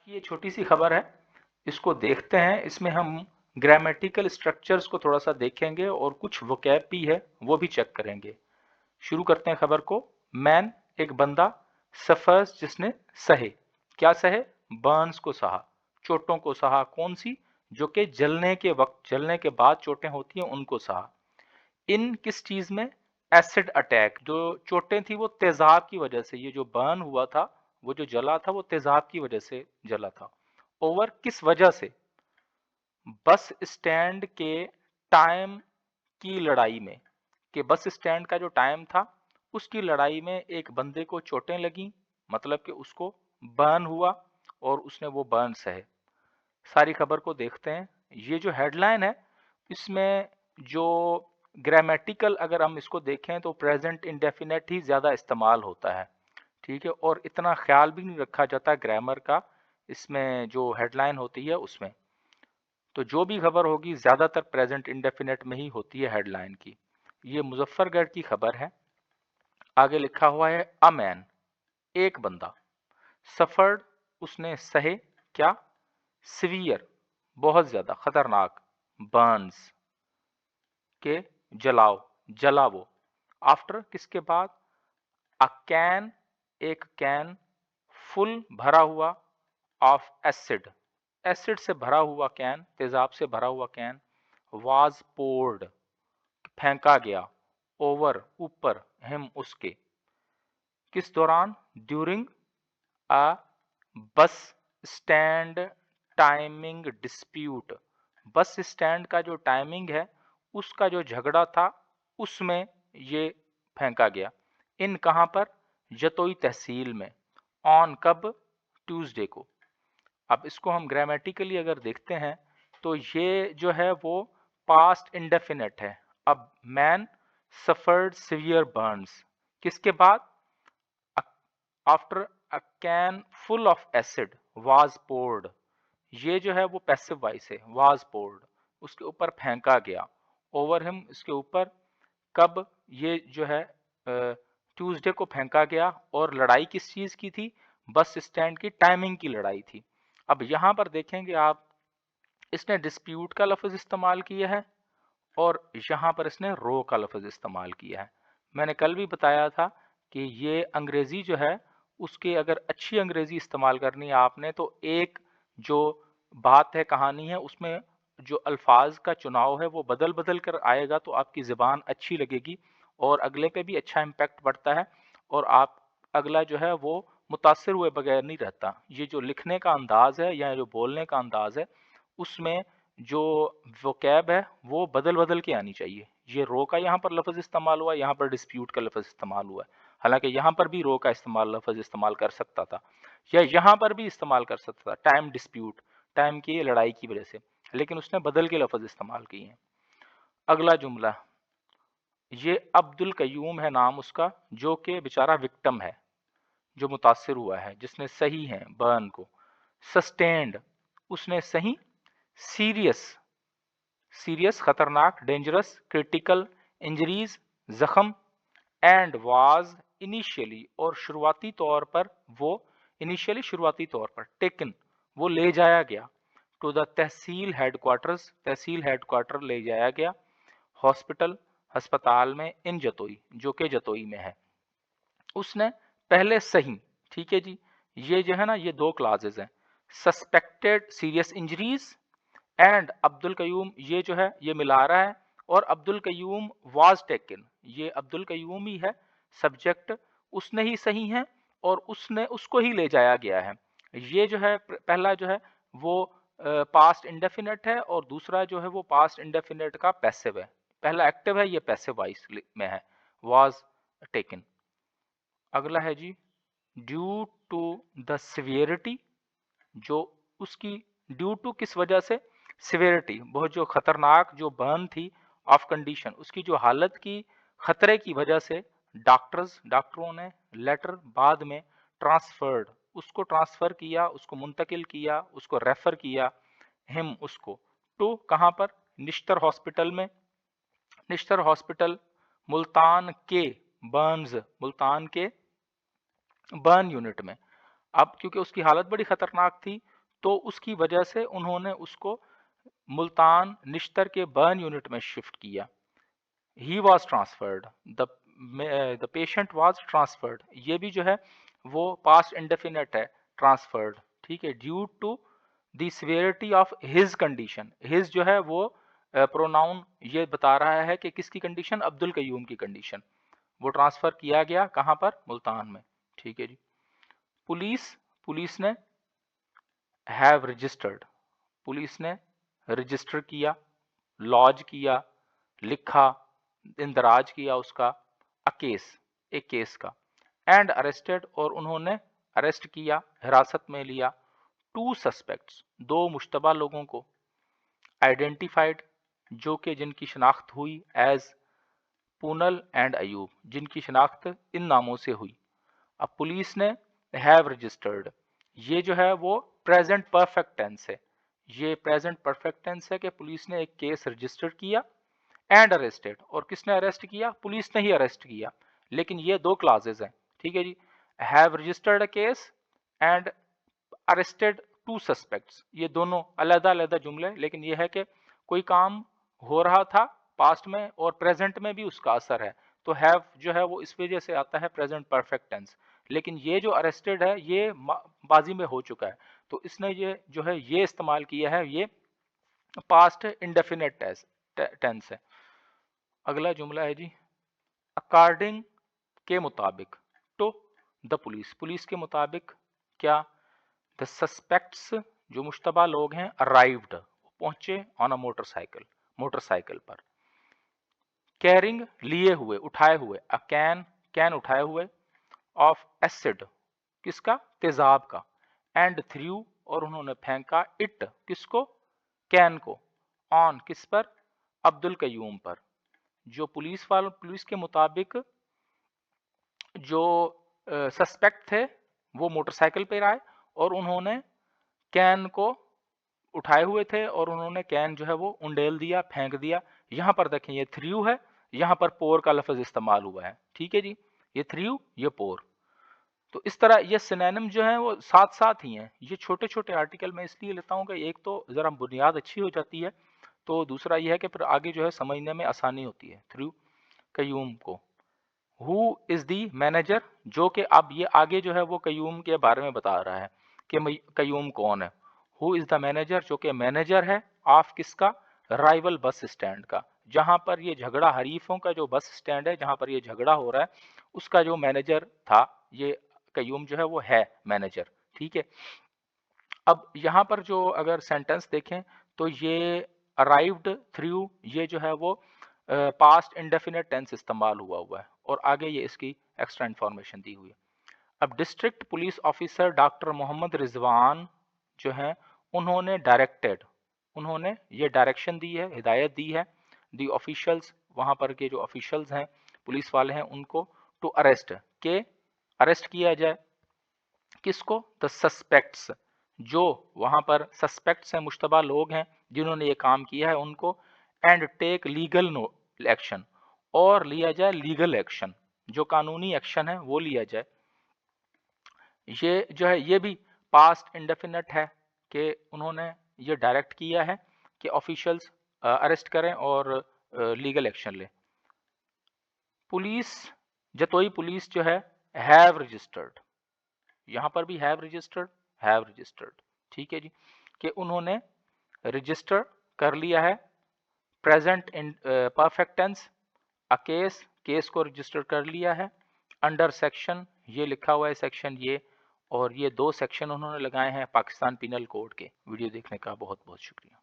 की ये छोटी सी खबर है, इसको देखते हैं। इसमें हम ग्रामेटिकल स्ट्रक्चर्स को थोड़ा सा देखेंगे और कुछ वोकैब भी है वो भी चेक करेंगे। शुरू करते हैं खबर को। मैन, एक बंदा, सफर्स, जिसने सहे। क्या सहे? बर्न्स को सहा, चोटों को सहा। कौन सी? जो कि जलने के वक्त, जलने के बाद चोटें होती हैं उनको सहा। इन किस चीज में? Acid attack. जो चोटें थी वो तेजाब की वजह से, ये जो बर्न हुआ था, वो जो जला था वो तेजाब की वजह से जला था। ओवर किस वजह से? बस स्टैंड के टाइम की लड़ाई में। कि बस स्टैंड का जो टाइम था उसकी लड़ाई में एक बंदे को चोटें लगी, मतलब कि उसको बर्न हुआ और उसने वो बर्न सहे। सारी खबर को देखते हैं। ये जो हेडलाइन है इसमें जो ग्रामेटिकल, अगर हम इसको देखें तो प्रेजेंट इंडेफिनेट ही ज़्यादा इस्तेमाल होता है, ठीक है, और इतना ख्याल भी नहीं रखा जाता ग्रामर का इसमें जो हेडलाइन होती है उसमें। तो जो भी खबर होगी ज़्यादातर प्रेजेंट इंडेफिनेट में ही होती है हेडलाइन की। ये मुजफ्फरगढ़ की खबर है। आगे लिखा हुआ है अ मैन, एक बंदा, सफर्ड, उसने सहे। क्या? सिवियर, बहुत ज्यादा खतरनाक, बर्न्स, के जलाओ, जला वो। आफ्टर, किसके बाद? अ कैन, एक कैन, फुल, भरा हुआ, ऑफ एसिड, एसिड से भरा हुआ कैन, तेजाब से भरा हुआ कैन, वाज पोर्ड, फेंका गया, ओवर, ऊपर, हिम, उसके। किस दौरान? During a bus stand timing dispute, bus stand का जो टाइमिंग है उसका जो झगड़ा था उसमें ये फेंका गया। इन कहां पर? जतोई तहसील में। ऑन, कब? ट्यूसडे को। अब इसको हम ग्रामेटिकली अगर देखते हैं तो ये जो है वो पास्ट इंडेफिनेट है। अब मैन सफर्ड सिवियर बर्न्स, किसके बाद? After a can full of acid was poured, ये जो है वो पैसिव वॉइस है, वाज पोर्ड, उसके ऊपर फेंका गया। ओवर हिम, इसके ऊपर। कब? ये जो है ट्यूसडे को फेंका गया। और लड़ाई किस चीज की थी? बस स्टैंड की टाइमिंग की लड़ाई थी। अब यहां पर देखेंगे आप, इसने डिस्प्यूट का लफ्ज इस्तेमाल किया है और यहां पर इसने रो का लफ्ज इस्तेमाल किया है। मैंने कल भी बताया था कि ये अंग्रेजी जो है उसके अगर अच्छी अंग्रेजी इस्तेमाल करनी है आपने तो एक जो बात है, कहानी है, उसमें जो अल्फाज का चुनाव है वो बदल बदल कर आएगा तो आपकी ज़बान अच्छी लगेगी और अगले पे भी अच्छा इम्पैक्ट पड़ता है और आप अगला जो है वो मुतासिर हुए बगैर नहीं रहता। ये जो लिखने का अंदाज है या जो बोलने का अंदाज है उसमें जो वोकैब है वो बदल बदल के आनी चाहिए। ये रो का यहाँ पर लफ्ज इस्तेमाल हुआ, यहाँ पर डिस्प्यूट का लफ्ज इस्तेमाल हुआ है। हालांकि यहाँ पर भी रो का इस्तेमाल, लफ्ज इस्तेमाल कर सकता था या यहाँ पर भी इस्तेमाल कर सकता था, टाइम डिस्प्यूट, टाइम की लड़ाई की वजह से, लेकिन उसने बदल के लफ्ज इस्तेमाल किए हैं। अगला जुमला, ये अब्दुल कयूम है नाम उसका, जो कि बेचारा विक्टिम है, जो मुतासिर हुआ है, जिसने सही है बर्न को। सस्टेन्ड, उसने सही। सीरियस, सीरियस खतरनाक, डेंजरस, क्रिटिकल, इंजरीज जख्म, एंड वाज इनिशियली, और शुरुआती तौर पर वो, इनिशियली शुरुआती तौर पर, टेकन वो ले जाया गया, to the tehsil headquarters, tehsil headquarter ले जाया गया, हॉस्पिटल अस्पताल में, इन जतोई, जो कि जतोई में है। उसने पहले सही, ठीक है जी, ये जो है ना ये दो क्लासेस हैं, suspected serious injuries and Abdul Qayyum, ये जो है ये मिला रहा है, और अब्दुल कयूम वाज टेकन, ये अब्दुल कयूम ही है सब्जेक्ट, उसने ही सही है और उसने, उसको ही ले जाया गया है। ये जो है पहला जो है वो पास्ट इंडेफिनेट है और दूसरा जो है वो पास्ट इंडेफिनेट का पैसिव है। पहला एक्टिव है, ये पैसिव वॉइस में है, वाज टेकन। अगला है जी, ड्यू टू द सिवियरिटी, जो उसकी, ड्यू टू किस वजह से? सिवियरिटी, बहुत जो खतरनाक जो बर्न थी, ऑफ कंडीशन, उसकी जो हालत की खतरे की वजह से, डॉक्टर्स, डॉक्टरों ने, लेटर, बाद में, ट्रांसफर्ड, उसको ट्रांसफर किया, उसको मुंतकिल किया, उसको रेफर किया, हिम, उसको, टू, कहां पर? निश्तर हॉस्पिटल में, निश्तर हॉस्पिटल, मुल्तान के, बर्न्स, मुल्तान के बर्न यूनिट में। अब क्योंकि उसकी हालत बड़ी खतरनाक थी तो उसकी वजह से उन्होंने उसको मुल्तान निश्तर के बर्न यूनिट में शिफ्ट किया। He was transferred, the patient was transferred, ये भी जो है वो पास्ट इंडेफिनेट है, ट्रांसफर्ड, ठीक है, due to the severity of his condition. His जो है वो प्रोनाउन ये बता रहा है कि किसकी कंडीशन, अब्दुल कयूम की कंडीशन। वो ट्रांसफर किया गया कहां पर, मुल्तान में, ठीक है जी। पुलिस पुलिस ने हैव रजिस्टर्ड, पुलिस ने रजिस्टर किया, लॉज किया, लिखा, इंदराज किया उसका, अ केस, एक केस का, एंड अरेस्टेड, और उन्होंने अरेस्ट किया, हिरासत में लिया, टू सस्पेक्ट्स, दो मुश्तबा लोगों को, आइडेंटिफाइड, जो कि जिनकी शनाख्त हुई, एज पूनल एंड अयूब, जिनकी शनाख्त इन नामों से हुई। अब पुलिस ने हैव रजिस्टर्ड, ये जो है वो प्रेजेंट परफेक्ट टेंस है, ये प्रेजेंट परफेक्ट टेंस है कि पुलिस ने एक केस रजिस्टर किया, एंड अरेस्टेड, और किसने अरेस्ट किया, पुलिस ने ही अरेस्ट किया, लेकिन ये दो क्लासेस हैं, ठीक है जी। Have registered a case and arrested two suspects, ये दोनों अलग अलग जुमले, लेकिन ये है कि कोई काम हो रहा था पास्ट में और प्रेजेंट में भी उसका असर है, तो हैव जो है वो इस वजह से आता है प्रेजेंट परफेक्ट टेंस। लेकिन ये जो अरेस्टेड है ये बाजी में हो चुका है, तो इसने ये जो है ये इस्तेमाल किया है, ये पास्ट इंडेफिनेट टेंस है। अगला जुमला है जी, अकॉर्डिंग के मुताबिक, टू द पुलिस, पुलिस के मुताबिक क्या, द सस्पेक्ट्स, जो मुश्तबा लोग हैं, अराइव्ड, पहुंचे, ऑन अ मोटरसाइकिल, मोटरसाइकिल पर, कैरिंग, लिए हुए, उठाए हुए, अ कैन, कैन उठाए हुए, ऑफ एसिड, किसका, तेजाब का, एंड थ्रू, और उन्होंने फेंका, इट, किसको, कैन को, ऑन, किस पर, अब्दुल कयूम पर। जो पुलिस के मुताबिक जो सस्पेक्ट थे वो मोटरसाइकिल पर आए और उन्होंने कैन को उठाए हुए थे और उन्होंने कैन जो है वो उंडेल दिया, फेंक दिया। यहां पर देखें ये थ्रू है, यहां पर पोर का लफ्ज इस्तेमाल हुआ है, ठीक है जी, ये थ्रू, ये पोर। तो इस तरह ये सिनोनिम जो है वो साथ साथ ही हैं। ये छोटे छोटे आर्टिकल मैं इसलिए लेता हूं कि एक तो जरा बुनियाद अच्छी हो जाती है, तो दूसरा यह है कि फिर आगे जो है समझने में आसानी होती है। थ्रू कयूम को, हु इज दी मैनेजर, जो कि अब ये आगे जो है वो कयूम के बारे में बता रहा है कि कयूम कौन है। हु इज द मैनेजर, जो कि मैनेजर है, ऑफ किसका, राइवल बस स्टैंड का, जहां पर ये झगड़ा, हरीफों का जो बस स्टैंड है जहां पर ये झगड़ा हो रहा है, उसका जो मैनेजर था ये कयूम जो है वो है मैनेजर, ठीक है। अब यहाँ पर जो अगर सेंटेंस देखें तो ये अराइव्ड थ्रू, ये जो है वो पास्ट इंडेफिनेट टेंस इस्तेमाल हुआ है और आगे ये इसकी एक्स्ट्रा इंफॉर्मेशन दी हुई है। अब district police officer doctor Mohammad Rizwan जो है, उन्होंने डायरेक्टेड, उन्होंने ये डायरेक्शन दी है, हिदायत दी है, दी ऑफिशियल्स, वहां पर के जो ऑफिशियल्स हैं, पुलिस वाले हैं, उनको, टू अरेस्ट, के अरेस्ट किया जाए, किसको, द सस्पेक्ट्स, जो वहां पर सस्पेक्ट्स हैं, मुश्तबा लोग हैं जिन्होंने ये काम किया है उनको, एंड टेक लीगल एक्शन, और लिया जाए लीगल एक्शन, जो कानूनी एक्शन है वो लिया जाए। ये जो है ये भी पास्ट इंडेफिनेट है कि उन्होंने ये डायरेक्ट किया है कि ऑफिशियल्स अरेस्ट करें और लीगल एक्शन लें। पुलिस, जतोई पुलिस जो है, हैव रजिस्टर्ड, यहां पर भी हैव रजिस्टर्ड, ठीक है जी, कि उन्होंने रजिस्टर कर लिया है, present in perfect tense, a case, case को रजिस्टर कर लिया है, अंडर सेक्शन, ये लिखा हुआ है सेक्शन ये, और ये दो सेक्शन उन्होंने लगाए हैं पाकिस्तान पिनल कोड के। वीडियो देखने का बहुत बहुत शुक्रिया।